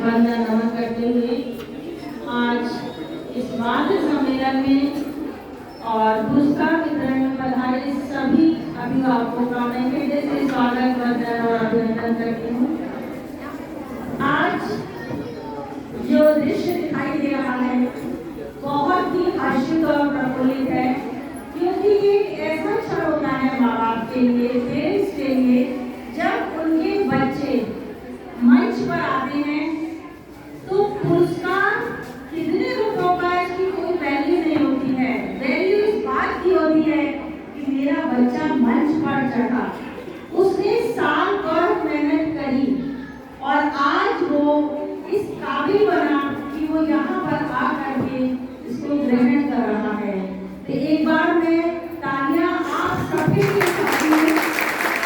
वंदना नमन करते हुए आज इस वाद्य सम्मेलन में और पुरस्कार वितरण में पधारे सभी अभिभावकों का मैं हृदय से स्वागत वंदन और अभिनंदन करती हूँ। आज जो दृश्य दिखाई दे रहा है बहुत ही हर्षित और प्रफुल्लित है, क्योंकि ये ऐसा क्षण होता है माँ बाप के लिए, पेरेंट्स के लिए, जब उनके बच्चे मंच पर आते हैं तो पुरस्कार कितने रुपयों का इसकी कोई वैल्यू नहीं होती है। वैल्यू इस बात की होती है कि मेरा बच्चा मंच पर चढ़ा, उसने साल भर मेहनत करी और आज वो इस काबिल बना कि वो यहाँ पर आकर के इसको ग्रहण कर रहा है। तो एक बार मैं तालियां आप सभी के साथ में,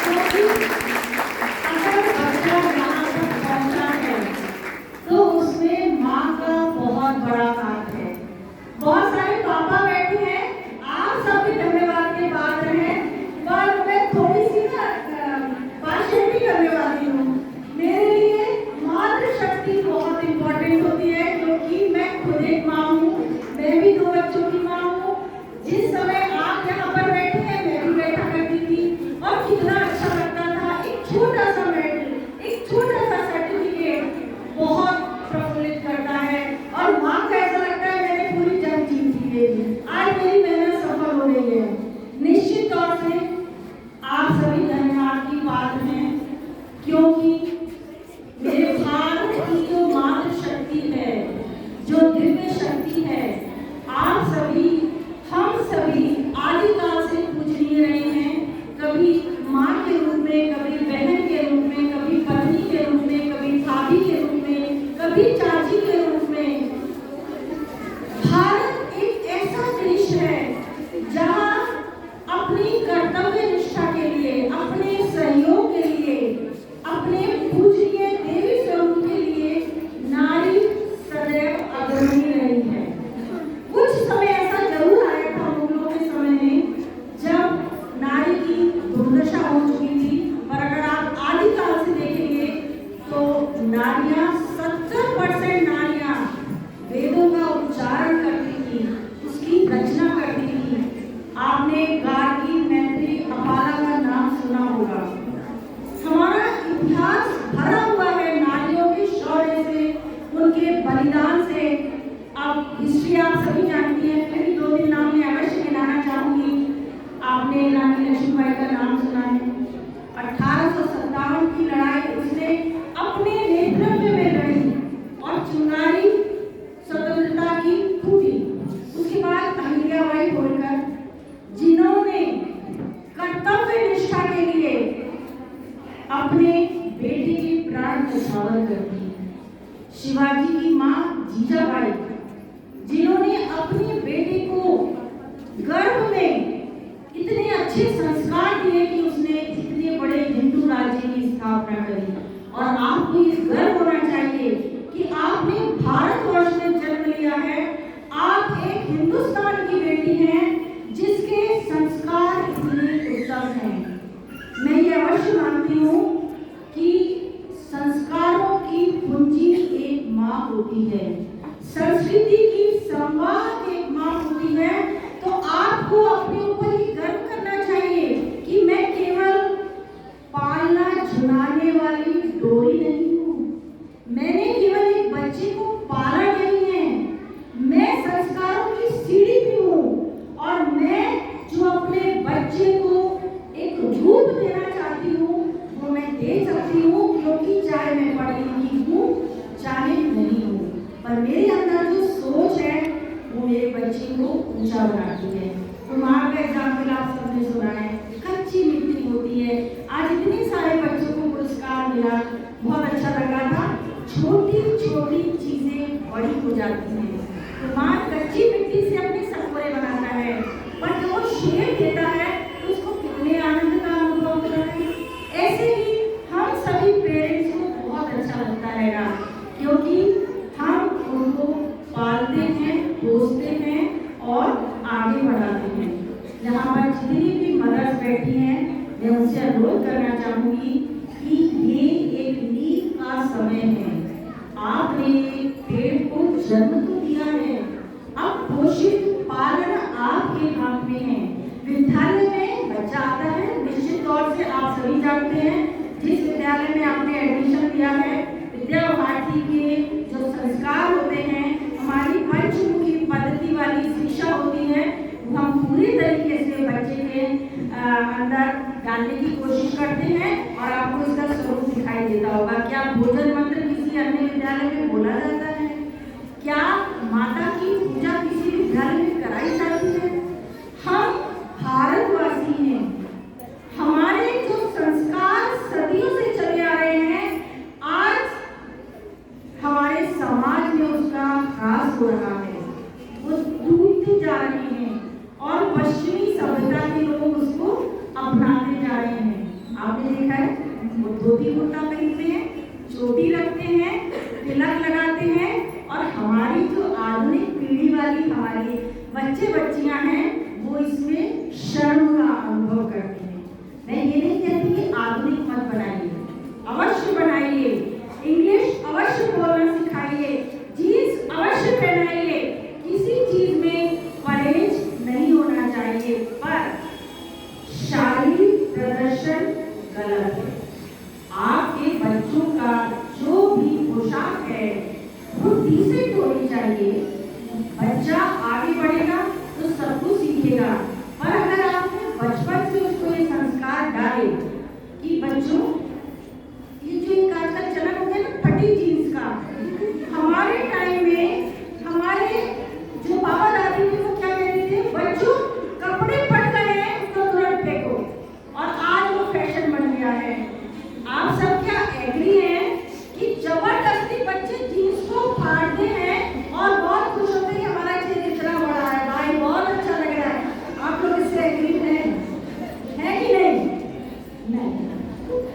क्योंकि अगर बच्चा यहाँ तक पहुँचा है तो उसमें माँ का बहुत बड़ा हाथ है। बहुत सारे पापा बैठे हैं, आप सभी धन्यवाद के पात्र हैं, पर मैं थोड़ी सी पार्शियलिटी करने वाली हूँ। मेरे लिए मातृशक्ति बहुत इम्पोर्टेंट होती है, क्योंकि मैं खुद एक माँ हूँ, मैं भी 2 बच्चों की माँ हूँ। जिस समय आप यहाँ पर बैठे हैं मैं भी बैठा करती थी और कितना अच्छा लगता था। एक छोटा सा मेडल, एक छोटा सा सर्टिफिकेट बहुत प्रफुल्लित करता है और माँ को ऐसा लगता है मैंने पूरी जंग जीत ली, आज मेरी मेहनत सफल हो रही है। निश्चित तौर से आप सभी धन्यवाद की पात्र हैं, क्योंकि मेरे भारत की जो मातृशक्ति है, जो दिव्य शक्ति है, आप सभी, हम सभी आदिकाल से पूजनीय रहे हैं। कभी माँ के रूप में, कभी बहन के रूप में, कभी पत्नी के रूप में, कभी भाभी के रूप में, कभी चाची के रूप में। भारत एक ऐसा देश है जहाँ अपनी कर्तव्य निष्ठा के लिए, अपने सहयोग के लिए, अपने पूजनीय देवी स्वरूप के लिए नारी सदैव अग्रणी रही है। कुछ समय ऐसा जरूर आया था मुगलों के समय में, जब नारी की दुर्दशा हो चुकी थी, पर अगर आप आदिकाल से देखेंगे तो नारियां 70% नारियां वेदों का उच्चारण करती थी, उसकी रचना करती थी। आपने गार्गी, मैत्री, अपाला का नाम सुना होगा। हमारा इतिहास भरा हुआ है नारियों के शौर्य से, उनके बलिदान से। अब हिस्ट्री आप सभी जानती हैं, फिर 2-3 नाम मैं अवश्य गिनाना चाहूंगी। आपने रानी लक्ष्मीबाई का नाम सुना है। 1857 की लड़ाई उसने अपने नेतृत्व में लड़ी और चिंगारी स्वतंत्रता की फूटी। उसके बाद अहिल्याबाई होलकर, जिन्होंने कर्तव्य निष्ठा के लिए अपने बेटे की प्राण न्यौछावर कर दी। शिवाजी की माँ जीजाबाई, जिन्होंने अपने बेटे को गर्भ में इतने अच्छे संस्कार दिए कि उसने इतने बड़े हिंदू राज्य की स्थापना करी। और आपको ये गर्व होना चाहिए कि आपने भारतवर्ष में जन्म लिया है, आप एक हिंदुस्तान की बेटी हैं जिसके संस्कार इतने उत्तम हैं। मैं ये अवश्य मानती हूँ कि संस्कारों की पूंजी एक माँ होती है, संस्कृति की संवाद एक माँ होती है। तो आपको अपने ऊपर ही गर्व करना चाहिए कि मैं केवल पालना झुलाने वाली डोरी नहीं हूँ, मैंने केवल एक बच्चे को पाला नहीं है, मैं संस्कारों की सीढ़ी भी हूँ और मैं जो अपने बच्चे को एक रूप देना चाहती हूँ वो मैं दे सकती हूँ, क्योंकि चाहे मैं पढ़ी लिखी हूँ चाहे नहीं हूँ, पर मेरे अंदर जो सोच है वो मेरे बच्चे को ऊंचा बनाती है। कुमार का एग्जाम्पल आप सबने सुना है, कच्ची मिट्टी होती है। आज इतने सारे बच्चों को पुरस्कार मिला, बहुत अच्छा लगा था। छोटी छोटी चीजें बड़ी हो जाती हैं। कुमार कच्ची मिट्टी से अपने सकोरे बनाता है, पर जब वो शेप देता है तो उसको कितने आनंद का अनुभव होता है। ऐसे ही हम सभी पेरेंट्स को बहुत अच्छा लगता है ना, क्योंकि हम उनको पालते हैं, पोसते हैं और आगे बढ़ाते हैं। यहाँ पर जितनी भी मदर्स बैठी हैं, मैं उनसे अनुरोध करना चाहूंगी कि ये एक नींद का समय है। आप आपने पेट को जन्म तो दिया है, अब पोषित पालन आपके हाथ में है। विद्यालय में बच्चा आता है, निश्चित तौर से आप सभी जानते हैं जिस विद्यालय में आपने एडमिशन लिया है, विद्या भारती के जो संस्कार होते हैं, हमारी पंचमुखी पद्धति वाली शिक्षा होती है, वो हम पूरी तरीके से बच्चे के अंदर डालने की कोशिश करते हैं और आपको इसका स्वरूप दिखाई देता होगा। क्या भोजन मंत्र किसी अन्य विद्यालय में बोला जाता है? क्या माता की पूजा किसी विद्यालय में कराई जाती है? हम भारतवासी हैं, हमारे जो संस्कार सदियों से चले आ रहे हैं, आज हमारे समाज में उसका ह्रास हो रहा है, वो टूटते जा रहे हैं और पश्चिमी सभ्यता के लोग उसको अपनाते जा रहे हैं। आपने देखा है, वो धोती कुर्ता पहनते हैं, चोटी रखते हैं, तिलक लगाते हैं और हमारी जो आधुनिक पीढ़ी वाली हमारी बच्चे बच्चियां हैं, वो इसमें शर्म का अनुभव करते हैं। मैं ये नहीं कहती कि आधुनिक मत बनाइए, अवश्य बनाइए, इंग्लिश अवश्य बोलना सिखाइए, जीन्स अवश्य पहनाइए, किसी चीज में परहेज नहीं होना चाहिए, पर शारीरिक प्रदर्शन गलत है। आपके बच्चों का जो भी पोशाक है वो डिसेंट होनी चाहिए। बच्चा आगे बढ़ेगा तो सब कुछ सीखेगा, पर अगर आपने बचपन से उसको ये संस्कार डाले कि बच्चों, ये जो एक आजकल चलन हो गया ना फटी जीन्स का, हमारे टाइम में हमारे जो बाबा दादी थे वो क्या कहते थे, बच्चों कपड़े फट गए हैं उसको तुरंत फेंको, और आज वो फैशन बन गया है। आप सब क्या एग्री हैं कि जबरदस्ती बच्चे जीन्स को फाड़ते हैं और बहुत खुश होते हैं कि हमारा चेहरा इतना बड़ा है, भाई बहुत अच्छा लग रहा है। आप लोग इससे एग्री हैं, है कि नहीं? नहीं।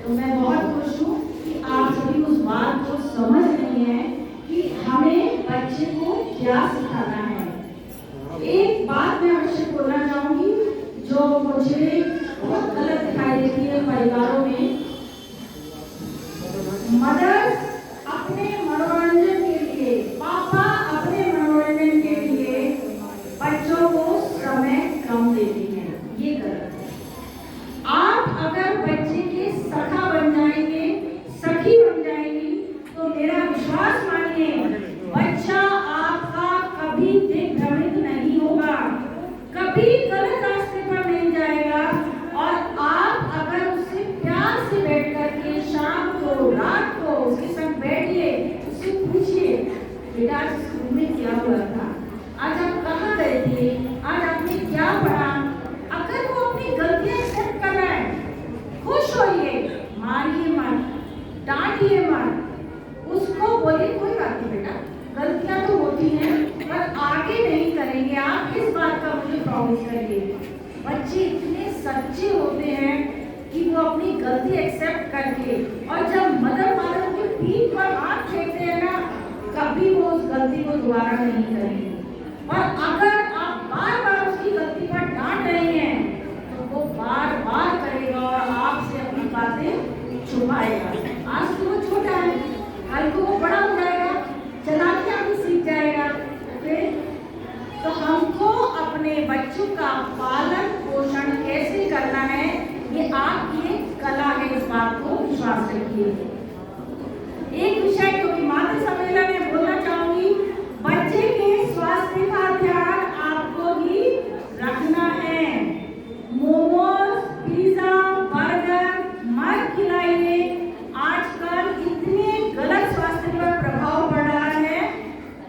तो मैं बहुत खुश हूँ कि आप सभी उस बात को समझ रहे हैं कि हमें बच्चे को क्या सिखाना है। एक बात मैं अवश्य बोलना चाहूंगी जो मुझे बहुत गलत दिखाई देती है परिवारों में। मदर अपने मनोरंजन के लिए, पापा अपने मनोरंजन के लिए बच्चों को समय कम देते हैं, ये गलत है। आप अगर बच्चे के सखा बन जाएंगे, सखी बन जाएंगी, तो मेरा विश्वास मानिए बच्चा आपका कभी दिग्भ्रमित नहीं होगा, कभी गलत रास्ते पर नहीं जाएगा। और आप अगर उससे प्यार से बैठ करके शाम को, रात को उसके संग बैठिए, उससे पूछिए बेटा आज स्कूल में क्या हुआ था, आज आप कहाँ गए थे, आज आपने क्या पढ़ा। अगर वो अपनी गलतियां एक्सेप्ट कर रहा है, खुश होइए, मारिए मत, डांटिए मत, उसको बोलिए कोई बात नहीं बेटा, गलतियां तो होती हैं पर आगे नहीं करेंगे। आप इस बात का मुझे प्रॉमिस करिए। बच्चे इतने सच्चे होते हैं कि वो अपनी गलती एक्सेप्ट करके, और जब मदर फादर की पीठ पर हाथ फेंकते हैं ना, कभी वो उस गलती को दोबारा नहीं करेंगे। और अगर आप बार बार उसकी गलती पर डांट रहे हैं तो वो बार बार करेगा और आपसे अपनी बातें छुपाएगा। आज तो वो छोटा है, कल को वो बड़ा हो जाएगा, चलाकियां भी सीख जाएगा। तो हमको अपने बच्चों का पालन पोषण कैसे करना है, ये आपकी कला है, इस बात को विश्वास रखिए। एक विषय जो कि मातृ सम्मेलन में बोलना चाहूंगी, बच्चे के स्वास्थ्य का ध्यान आपको ही रखना है। मोमोज, पिज्जा, बर्गर मत खिलाइए। आजकल इतने गलत स्वास्थ्य पर प्रभाव पड़ रहा है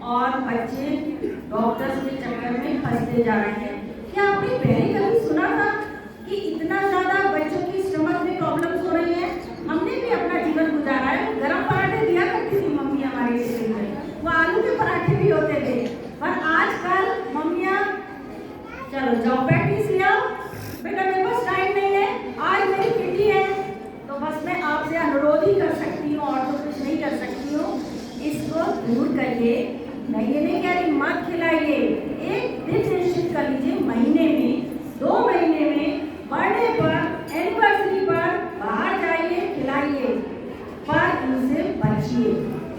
और बच्चे डॉक्टर्स के चक्कर में फंसते जा रहे हैं। क्या आपने पहले कभी सुना था कि इतना ज्यादा बच्चों की स्टमक में प्रॉब्लम्स हो रही है? हमने भी अपना जीवन गुजारा है। गरम पराठे दिया करती थी मम्मी हमारे स्कूल में, वो आलू के पराठे भी होते थे। पर आजकल मम्मियाँ चलो जाओ प्रैक्टिस ले आओ, बेटा मेरे पास टाइम नहीं है, आज मेरी किटी है। तो बस मैं आपसे अनुरोध ही कर सकती हूँ और तो कुछ नहीं कर सकती हूँ। इसको दूर करिए। मैं ये नहीं कह रही